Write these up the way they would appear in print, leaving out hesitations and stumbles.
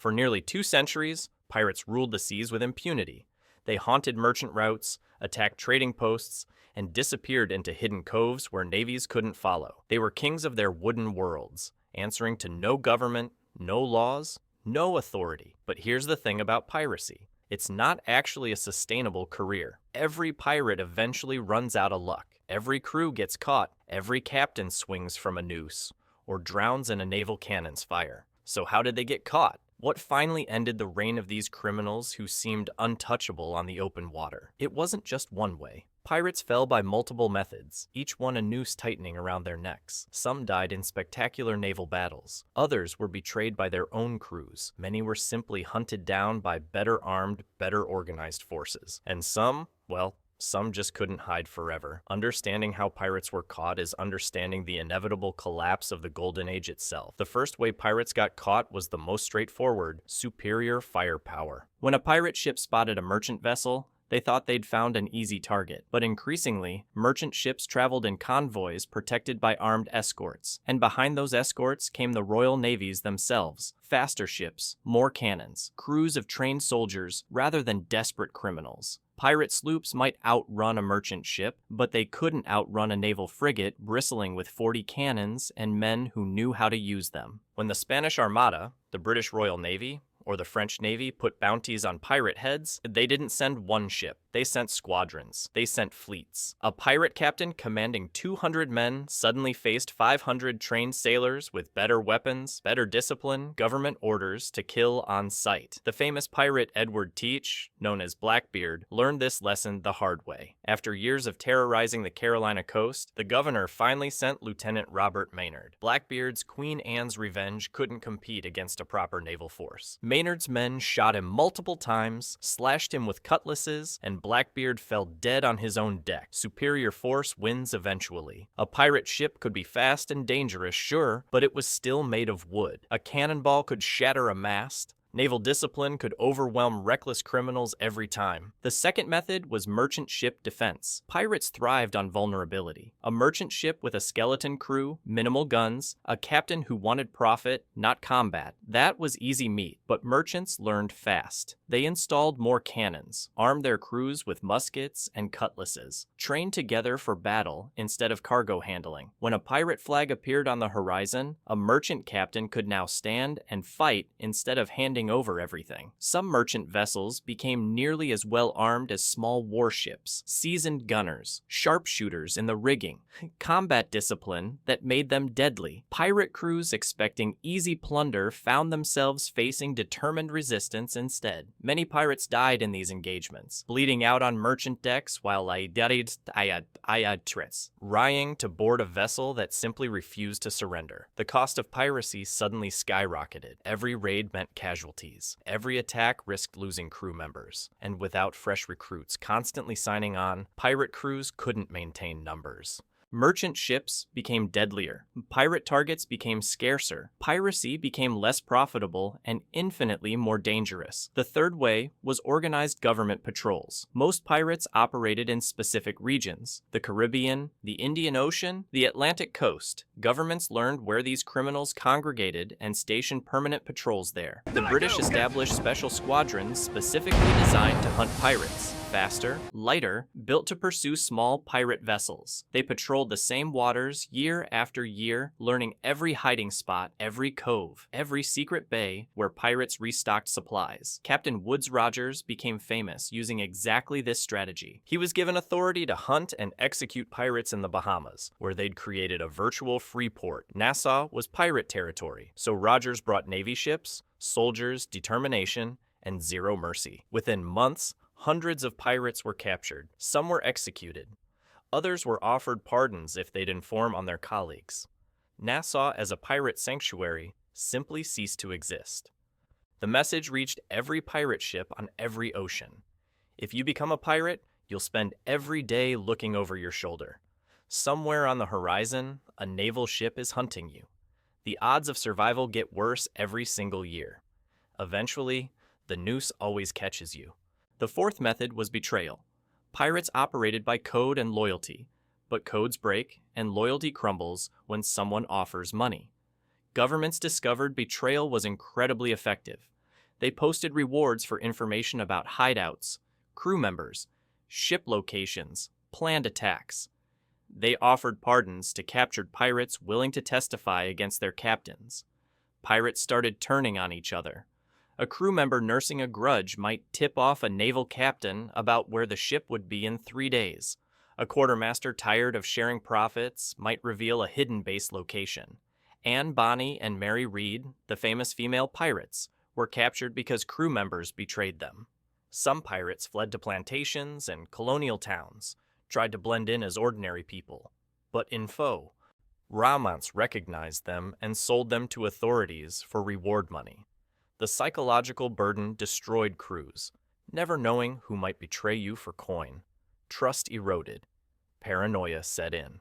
For nearly 2 centuries, pirates ruled the seas with impunity. They haunted merchant routes, attacked trading posts, and disappeared into hidden coves where navies couldn't follow. They were kings of their wooden worlds, answering to no government, no laws, no authority. But here's the thing about piracy. It's not actually a sustainable career. Every pirate eventually runs out of luck. Every crew gets caught. Every captain swings from a noose or drowns in a naval cannon's fire. So how did they get caught? What finally ended the reign of these criminals who seemed untouchable on the open water? It wasn't just one way. Pirates fell by multiple methods, each one a noose tightening around their necks. Some died in spectacular naval battles. Others were betrayed by their own crews. Many were simply hunted down by better armed, better organized forces. And some just couldn't hide forever. Understanding how pirates were caught is understanding the inevitable collapse of the Golden Age itself. The first way pirates got caught was the most straightforward: superior firepower. When a pirate ship spotted a merchant vessel, they thought they'd found an easy target. But increasingly, merchant ships traveled in convoys protected by armed escorts. And behind those escorts came the Royal Navies themselves. Faster ships, more cannons, crews of trained soldiers rather than desperate criminals. Pirate sloops might outrun a merchant ship, but they couldn't outrun a naval frigate bristling with 40 cannons and men who knew how to use them. When the Spanish Armada, the British Royal Navy, or the French Navy put bounties on pirate heads, they didn't send one ship. They sent squadrons. They sent fleets. A pirate captain commanding 200 men suddenly faced 500 trained sailors with better weapons, better discipline, government orders to kill on sight. The famous pirate Edward Teach, known as Blackbeard, learned this lesson the hard way. After years of terrorizing the Carolina coast, the governor finally sent Lieutenant Robert Maynard. Blackbeard's Queen Anne's Revenge couldn't compete against a proper naval force. Maynard's men shot him multiple times, slashed him with cutlasses, and Blackbeard fell dead on his own deck. Superior force wins eventually. A pirate ship could be fast and dangerous, sure, but it was still made of wood. A cannonball could shatter a mast. Naval discipline could overwhelm reckless criminals every time. The second method was merchant ship defense. Pirates thrived on vulnerability. A merchant ship with a skeleton crew, minimal guns, a captain who wanted profit, not combat. That was easy meat, but merchants learned fast. They installed more cannons, armed their crews with muskets and cutlasses, trained together for battle instead of cargo handling. When a pirate flag appeared on the horizon, a merchant captain could now stand and fight instead of handing over everything. Some merchant vessels became nearly as well armed as small warships, seasoned gunners, sharpshooters in the rigging, combat discipline that made them deadly. Pirate crews expecting easy plunder found themselves facing determined resistance instead. Many pirates died in these engagements, bleeding out on merchant decks while rying to board a vessel that simply refused to surrender. The cost of piracy suddenly skyrocketed. Every raid meant casualties. Every attack risked losing crew members. And without fresh recruits constantly signing on, pirate crews couldn't maintain numbers. Merchant ships became deadlier. Pirate targets became scarcer. Piracy became less profitable and infinitely more dangerous. The third way was organized government patrols. Most pirates operated in specific regions: the Caribbean, the Indian Ocean, the Atlantic coast. Governments learned where these criminals congregated and stationed permanent patrols there. The British established special squadrons specifically designed to hunt pirates. Faster, lighter, built to pursue small pirate vessels. They patrolled the same waters year after year, learning every hiding spot, every cove, every secret bay where pirates restocked supplies. Captain Woodes Rogers became famous using exactly this strategy. He was given authority to hunt and execute pirates in the Bahamas, where they'd created a virtual free port. Nassau was pirate territory, so Rogers brought Navy ships, soldiers, determination, and zero mercy. Within months, hundreds of pirates were captured. Some were executed. Others were offered pardons if they'd inform on their colleagues. Nassau, as a pirate sanctuary, simply ceased to exist. The message reached every pirate ship on every ocean. If you become a pirate, you'll spend every day looking over your shoulder. Somewhere on the horizon, a naval ship is hunting you. The odds of survival get worse every single year. Eventually, the noose always catches you. The fourth method was betrayal. Pirates operated by code and loyalty, but codes break and loyalty crumbles when someone offers money. Governments discovered betrayal was incredibly effective. They posted rewards for information about hideouts, crew members, ship locations, planned attacks. They offered pardons to captured pirates willing to testify against their captains. Pirates started turning on each other. A crew member nursing a grudge might tip off a naval captain about where the ship would be in 3 days. A quartermaster tired of sharing profits might reveal a hidden base location. Anne Bonny and Mary Read, the famous female pirates, were captured because crew members betrayed them. Some pirates fled to plantations and colonial towns, tried to blend in as ordinary people. But in Foe, Romance recognized them and sold them to authorities for reward money. The psychological burden destroyed crews, never knowing who might betray you for coin. Trust eroded. Paranoia set in.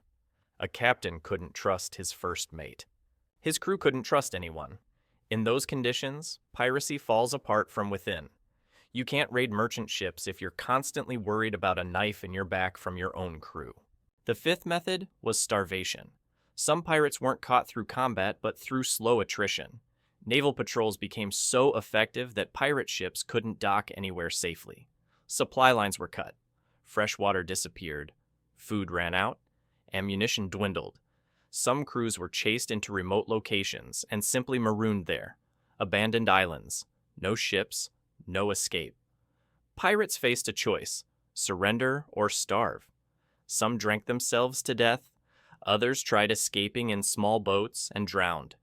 A captain couldn't trust his first mate. His crew couldn't trust anyone. In those conditions, piracy falls apart from within. You can't raid merchant ships if you're constantly worried about a knife in your back from your own crew. The fifth method was starvation. Some pirates weren't caught through combat, but through slow attrition. Naval patrols became so effective that pirate ships couldn't dock anywhere safely. Supply lines were cut. Fresh water disappeared. Food ran out. Ammunition dwindled. Some crews were chased into remote locations and simply marooned there. Abandoned islands. No ships. No escape. Pirates faced a choice: surrender or starve. Some drank themselves to death. Others tried escaping in small boats and drowned.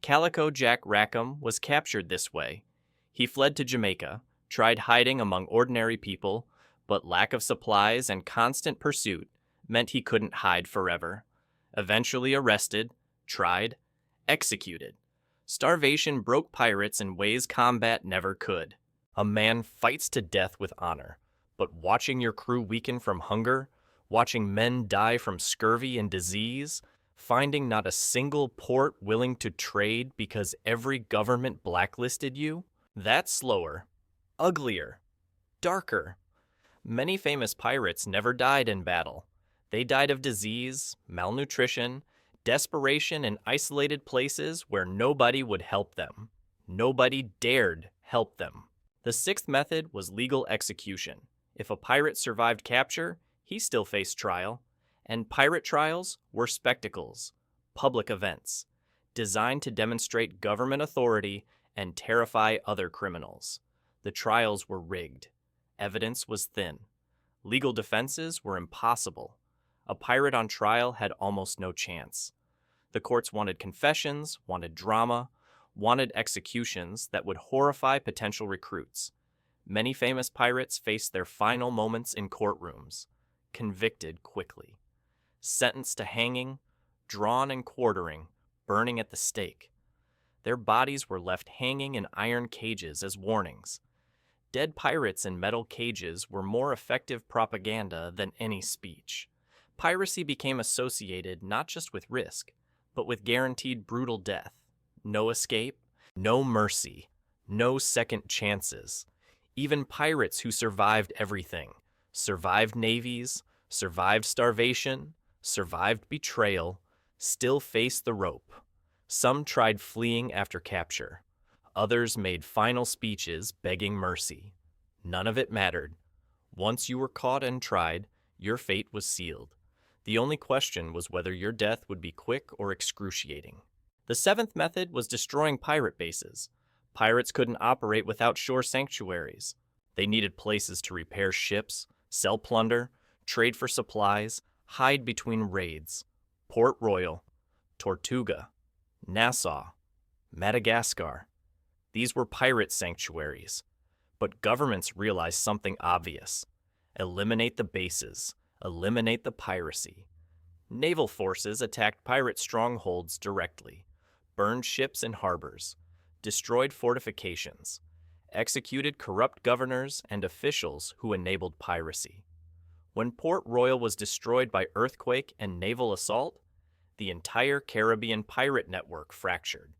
Calico Jack Rackham was captured this way. He fled to Jamaica, tried hiding among ordinary people, but lack of supplies and constant pursuit meant he couldn't hide forever. Eventually arrested, tried, executed. Starvation broke pirates in ways combat never could. A man fights to death with honor, but watching your crew weaken from hunger, watching men die from scurvy and disease, finding not a single port willing to trade because every government blacklisted you, that's slower, uglier, darker. Many famous pirates never died in battle. They died of disease, malnutrition, desperation in isolated places where nobody would help them. Nobody dared help them. The sixth method was legal execution. If a pirate survived capture, he still faced trial. And pirate trials were spectacles, public events, designed to demonstrate government authority and terrify other criminals. The trials were rigged. Evidence was thin. Legal defenses were impossible. A pirate on trial had almost no chance. The courts wanted confessions, wanted drama, wanted executions that would horrify potential recruits. Many famous pirates faced their final moments in courtrooms, convicted quickly. Sentenced to hanging, drawn and quartering, burning at the stake. Their bodies were left hanging in iron cages as warnings. Dead pirates in metal cages were more effective propaganda than any speech. Piracy became associated not just with risk, but with guaranteed brutal death. No escape, no mercy, no second chances. Even pirates who survived everything, survived navies, survived starvation, survived betrayal, still faced the rope. Some tried fleeing after capture. Others made final speeches begging mercy. None of it mattered. Once you were caught and tried, your fate was sealed. The only question was whether your death would be quick or excruciating. The seventh method was destroying pirate bases. Pirates couldn't operate without shore sanctuaries. They needed places to repair ships, sell plunder, trade for supplies, hide between raids. Port Royal, Tortuga, Nassau, Madagascar. These were pirate sanctuaries. But governments realized something obvious. Eliminate the bases. Eliminate the piracy. Naval forces attacked pirate strongholds directly, burned ships in harbors, destroyed fortifications, executed corrupt governors and officials who enabled piracy. When Port Royal was destroyed by earthquake and naval assault, the entire Caribbean pirate network fractured.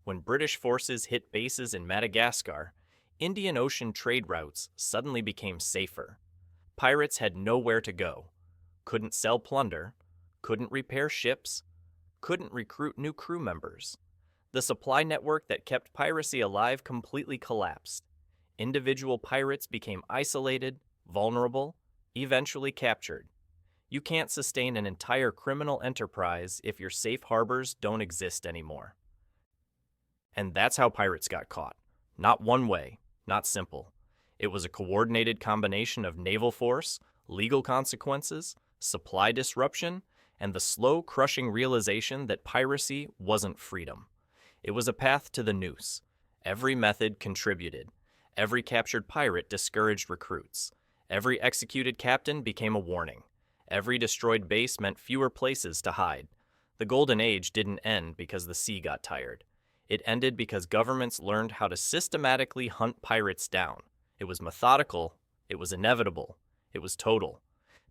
When British forces hit bases in Madagascar, Indian Ocean trade routes suddenly became safer. Pirates had nowhere to go, couldn't sell plunder, couldn't repair ships, couldn't recruit new crew members. The supply network that kept piracy alive completely collapsed. Individual pirates became isolated, vulnerable, eventually captured. You can't sustain an entire criminal enterprise if your safe harbors don't exist anymore. And that's how pirates got caught. Not one way, not simple. It was a coordinated combination of naval force, legal consequences, supply disruption, and the slow, crushing realization that piracy wasn't freedom. It was a path to the noose. Every method contributed. Every captured pirate discouraged recruits. Every executed captain became a warning. Every destroyed base meant fewer places to hide. The Golden Age didn't end because the sea got tired. It ended because governments learned how to systematically hunt pirates down. It was methodical, it was inevitable, it was total.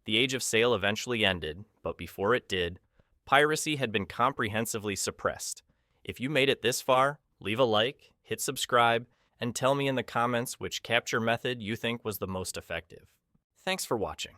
The Age of Sail eventually ended, but before it did, piracy had been comprehensively suppressed. If you made it this far, leave a like, hit subscribe, and tell me in the comments which capture method you think was the most effective. Thanks for watching.